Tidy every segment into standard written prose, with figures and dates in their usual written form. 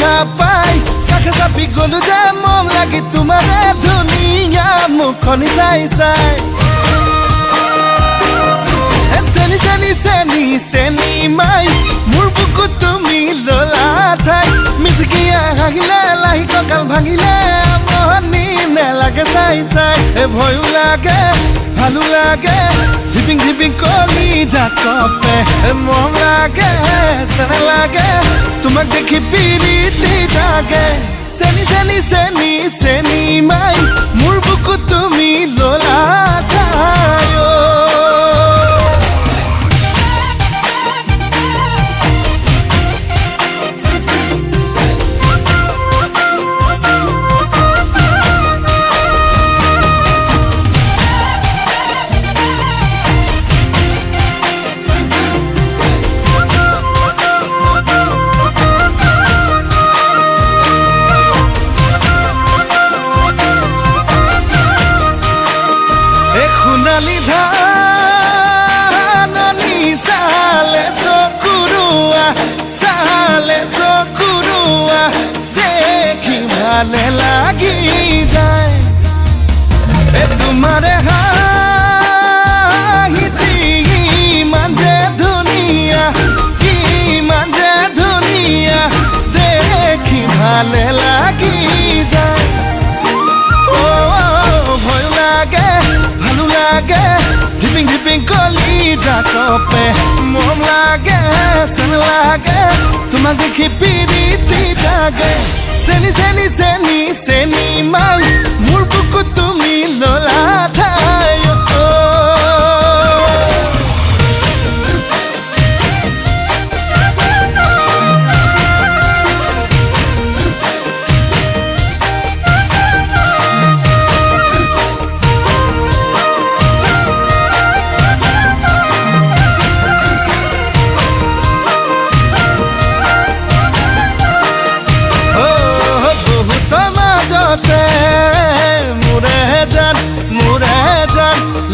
দেখা পাই কাষে চাপি গলো যে মম লাগি তোমাৰে ধুনীয়া মুখনি চাই চাই চেনি চেনি চেনি চেনি মাই মোৰ বুকুত তুমি ললা ঠাই মিচিকিয়া হাগিলে লাহি কঁকাল ভাঙিলে মহনি নেলাগে চাই চাই ভয়ো লাগে ভালো লাগে ঝিপিং ঝিপিং কলি জাকপে মৰম লাগে চেনে লাগে তোমাক দেখি পিৰিতি জাগে চেনি চেনি চেনি চেনি মাই মোৰ বুকুত তুমি ললা ঠাই সোণালী ধাননি চালে চকুৰুৱা দেখি ভালে লাগি যায় তোমাৰে হাঁহিতি ইমান যে ধুনীয়া দেখি ভালে লাগি যায় ভয় লাগে ভালো লাগে ঝিপিং ঝিপিং কলি জাকপে মৰম লাগে চেন লাগে তোমাক দেখি পিৰিতি জাগে চেনি চেনি চেনি চেনি মাই মোৰ বুকুত তুমি ললা ঠাই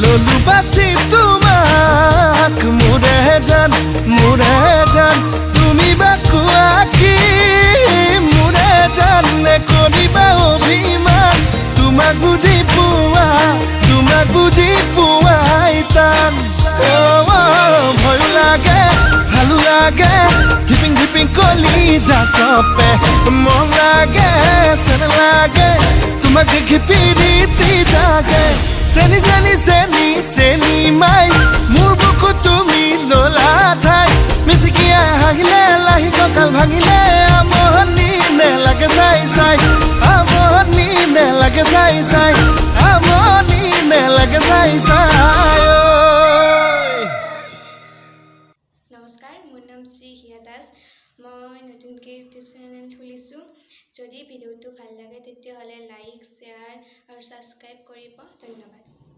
ললু বাসি তোমাক মোৰে জান তুমি বা কোৱা কি মোৰে জান নে কৰিবা অভিমান তোমাক বুজি পোৱাই টান ভয় লাগে ভালো লাগে ঝিপিং ঝিপিং কলি জাকপে মৰম লাগে চেন লাগে তোমাক দেখি পিৰিতি জাগে চেনি চেনি চেনি চেনি মাই মোৰ বুকুত তুমি ললা ঠাই মিচিকিয়া হাগিলে লাহি কঁকাল ভাঙিলে আমনি নেলাগে চাই চাই আমনি নেলাগে চাই চাই আমনি নেলাগে চাই চাই নমস্কাৰ মোৰ নাম শ্ৰী হিয়া দাস মই নতুনকৈ ইউটিউব চেনেল খুলিছোঁ যদি ভিডিঅ'টো ভাল লাগে তেতিয়াহ'লে লাইক শ্বেয়াৰ আৰু ছাবস্ক্ৰাইব কৰিব ধন্যবাদ